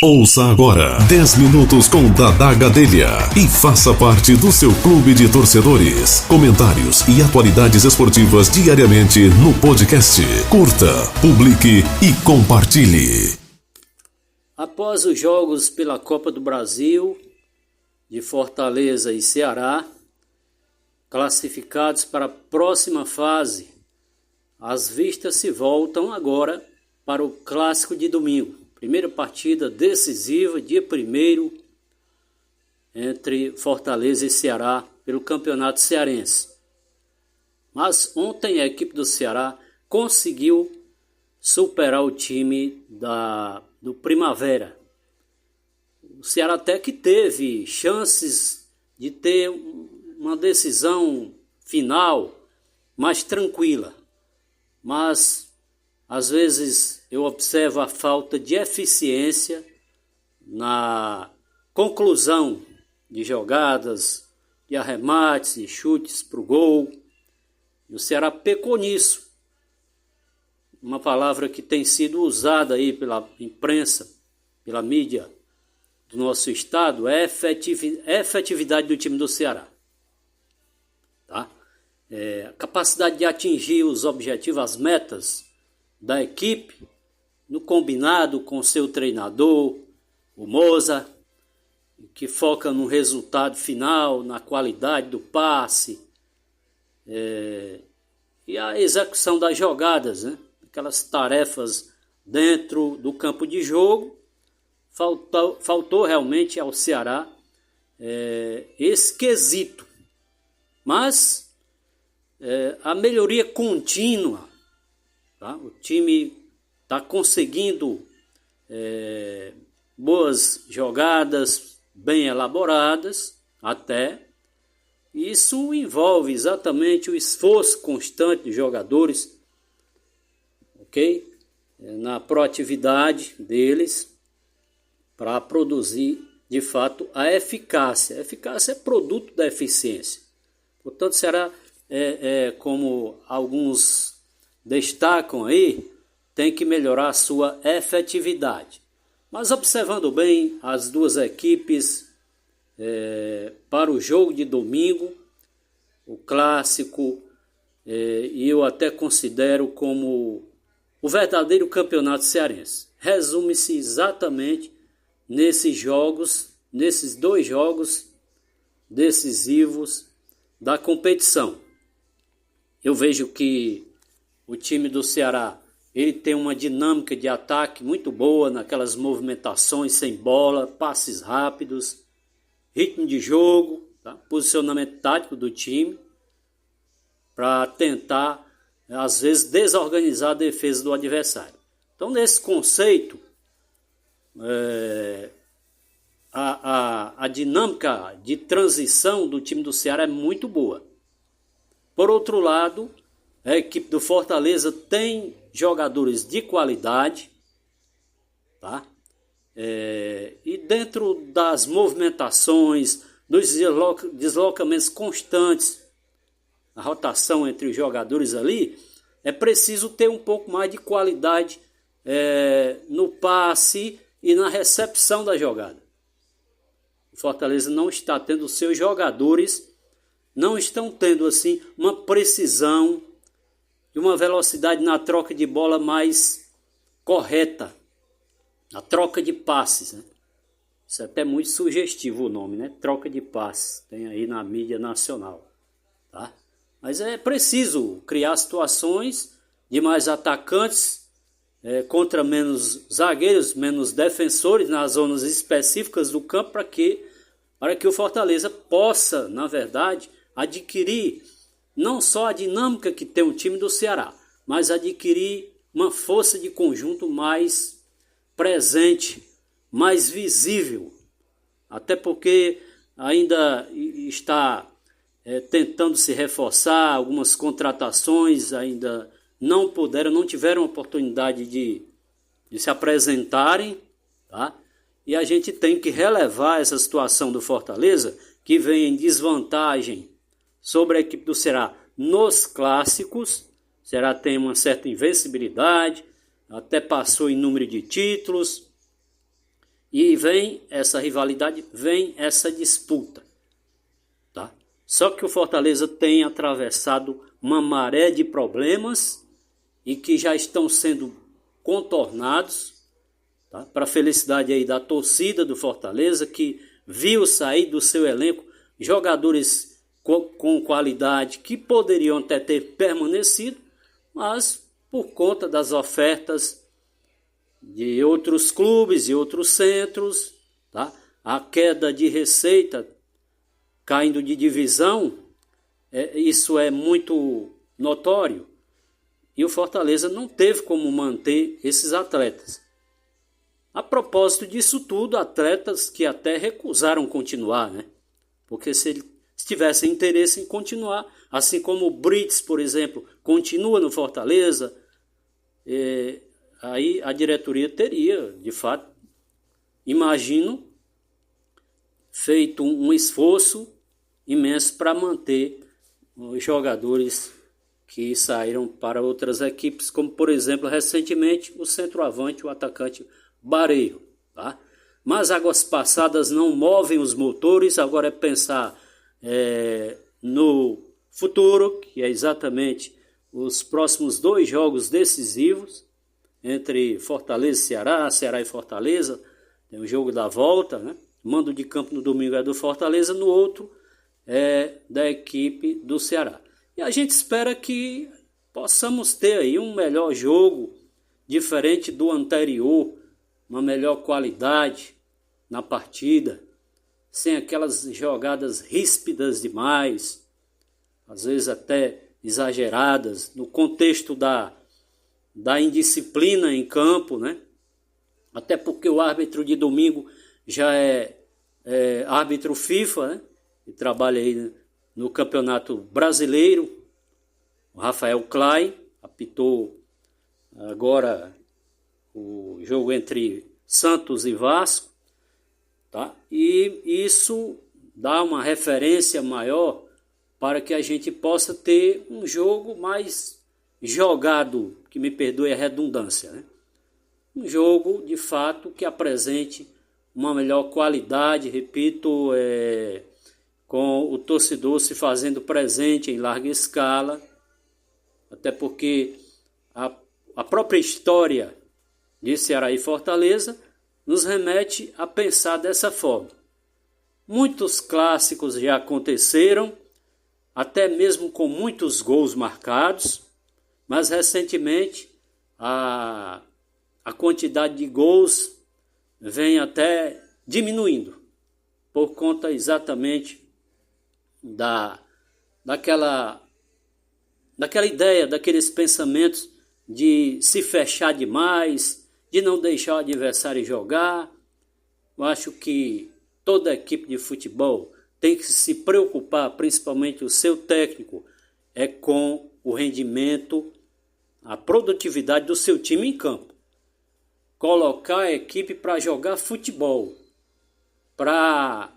Ouça agora 10 minutos com Dadá Gadelha e faça parte do seu clube de torcedores. Comentários e atualidades esportivas diariamente no podcast. Curta, publique e compartilhe. Após os jogos pela Copa do Brasil, de Fortaleza e Ceará, classificados para a próxima fase, as vistas se voltam agora para o clássico de domingo. Primeira partida decisiva, dia 1º, entre Fortaleza e Ceará pelo Campeonato Cearense. Mas ontem a equipe do Ceará conseguiu superar o time do Primavera. O Ceará até que teve chances de ter uma decisão final mais tranquila, mas às vezes eu observo a falta de eficiência na conclusão de jogadas, de arremates e chutes para o gol. E o Ceará pecou nisso. Uma palavra que tem sido usada aí pela imprensa, pela mídia do nosso estado, é efetividade do time do Ceará. Tá? A capacidade de atingir os objetivos, as metas da equipe, no combinado com seu treinador, o Moza, que foca no resultado final, na qualidade do passe, e a execução das jogadas, né? Aquelas tarefas dentro do campo de jogo. Faltou realmente ao Ceará esse quesito, mas a melhoria contínua. Tá? O time está conseguindo boas jogadas, bem elaboradas até. Isso envolve exatamente o esforço constante dos jogadores, ok? Na proatividade deles para produzir de fato a eficácia. A eficácia é produto da eficiência. Portanto, será como alguns destacam aí, tem que melhorar a sua efetividade. Mas observando bem as duas equipes para o jogo de domingo, o clássico, e eu até considero como o verdadeiro campeonato cearense. Resume-se exatamente nesses dois jogos decisivos da competição. Eu vejo que o time do Ceará, ele tem uma dinâmica de ataque muito boa, naquelas movimentações sem bola, passes rápidos, ritmo de jogo, tá? Posicionamento tático do time, para tentar, às vezes, desorganizar a defesa do adversário. Então, nesse conceito, a dinâmica de transição do time do Ceará é muito boa. Por outro lado, a equipe do Fortaleza tem jogadores de qualidade, tá? E dentro das movimentações, dos deslocamentos constantes, a rotação entre os jogadores ali, é preciso ter um pouco mais de qualidade no passe e na recepção da jogada. O Fortaleza não está tendo, seus jogadores não estão tendo assim uma precisão e uma velocidade na troca de bola mais correta, a troca de passes, né? Isso é até muito sugestivo o nome, né? Troca de passes, tem aí na mídia nacional, tá? Mas é preciso criar situações de mais atacantes contra menos zagueiros, menos defensores nas zonas específicas do campo, para que o Fortaleza possa, na verdade, adquirir não só a dinâmica que tem o time do Ceará, mas adquirir uma força de conjunto mais presente, mais visível. Até porque ainda está tentando se reforçar, algumas contratações ainda não tiveram oportunidade de se apresentarem, tá? E a gente tem que relevar essa situação do Fortaleza, que vem em desvantagem sobre a equipe do Ceará nos clássicos. O Ceará tem uma certa invencibilidade, até passou em número de títulos, E vem essa rivalidade, vem essa disputa. Tá? Só que o Fortaleza tem atravessado uma maré de problemas e que já estão sendo contornados, tá? Para a felicidade aí da torcida do Fortaleza, que viu sair do seu elenco jogadores com qualidade que poderiam até ter permanecido, mas por conta das ofertas de outros clubes e outros centros, tá? A queda de receita caindo de divisão, isso é muito notório. E o Fortaleza não teve como manter esses atletas. A propósito disso tudo, atletas que até recusaram continuar, né? Porque se eles tivessem interesse em continuar, assim como o Brits, por exemplo, continua no Fortaleza, aí a diretoria teria, de fato, imagino, feito um esforço imenso para manter os jogadores que saíram para outras equipes, como, por exemplo, recentemente, o centroavante, o atacante Bareiro. Tá? Mas águas passadas não movem os motores, agora é pensar no futuro, que é exatamente os próximos 2 jogos decisivos, entre Fortaleza e Ceará, Ceará e Fortaleza, tem o jogo da volta, né? Mando de campo no domingo é do Fortaleza, no outro é da equipe do Ceará. E a gente espera que possamos ter aí um melhor jogo, diferente do anterior, uma melhor qualidade na partida, sem aquelas jogadas ríspidas demais, às vezes até exageradas, no contexto da indisciplina em campo, né? Até porque o árbitro de domingo já é árbitro FIFA, né? E trabalha aí no Campeonato Brasileiro. O Rafael Klein apitou agora o jogo entre Santos e Vasco, tá? E isso dá uma referência maior para que a gente possa ter um jogo mais jogado, que me perdoe a redundância, né? Um jogo, de fato, que apresente uma melhor qualidade, repito, com o torcedor se fazendo presente em larga escala, até porque a própria história de Ceará e Fortaleza nos remete a pensar dessa forma. Muitos clássicos já aconteceram, até mesmo com muitos gols marcados, mas recentemente a quantidade de gols vem até diminuindo, por conta exatamente daquela ideia, daqueles pensamentos de se fechar demais, de não deixar o adversário jogar. Eu acho que toda equipe de futebol tem que se preocupar, principalmente o seu técnico, com o rendimento, a produtividade do seu time em campo. Colocar a equipe para jogar futebol, para,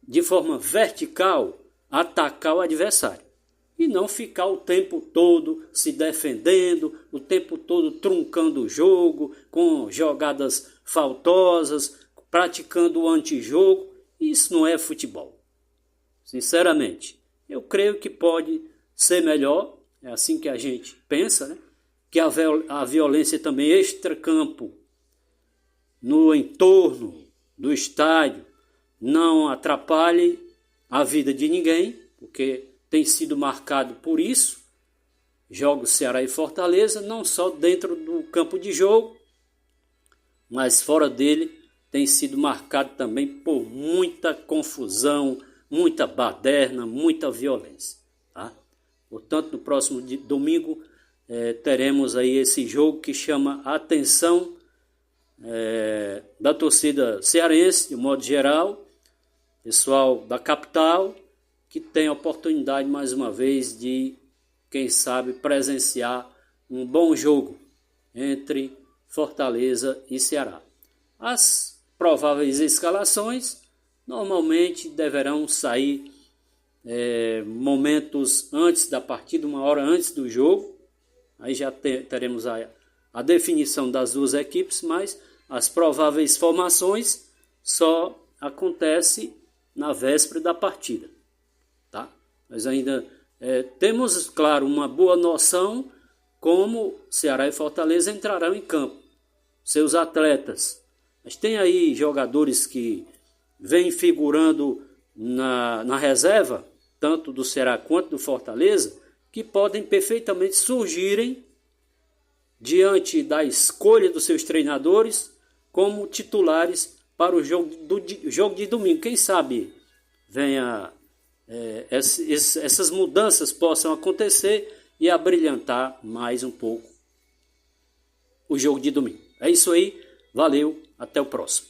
de forma vertical, atacar o adversário. E não ficar o tempo todo se defendendo, o tempo todo truncando o jogo, com jogadas faltosas, praticando o antijogo. Isso não é futebol. Sinceramente, eu creio que pode ser melhor, é assim que a gente pensa, né? Que a violência também extracampo, no entorno do estádio, não atrapalhe a vida de ninguém, porque tem sido marcado por isso, jogos Ceará e Fortaleza, não só dentro do campo de jogo, mas fora dele tem sido marcado também por muita confusão, muita baderna, muita violência. Tá? Portanto, no próximo domingo teremos aí esse jogo que chama a atenção da torcida cearense, de modo geral, pessoal da capital, que tem a oportunidade, mais uma vez, de, quem sabe, presenciar um bom jogo entre Fortaleza e Ceará. As prováveis escalações normalmente deverão sair momentos antes da partida, 1 hora antes do jogo. Aí já teremos a definição das duas equipes, mas as prováveis formações só acontece na véspera da partida, tá? Mas ainda temos, claro, uma boa noção como Ceará e Fortaleza entrarão em campo, seus atletas. Mas tem aí jogadores que vêm figurando na reserva, tanto do Ceará quanto do Fortaleza, que podem perfeitamente surgirem diante da escolha dos seus treinadores como titulares para o jogo de domingo. Quem sabe venha essas mudanças possam acontecer e abrilhantar mais um pouco o jogo de domingo. É isso aí, valeu, até o próximo.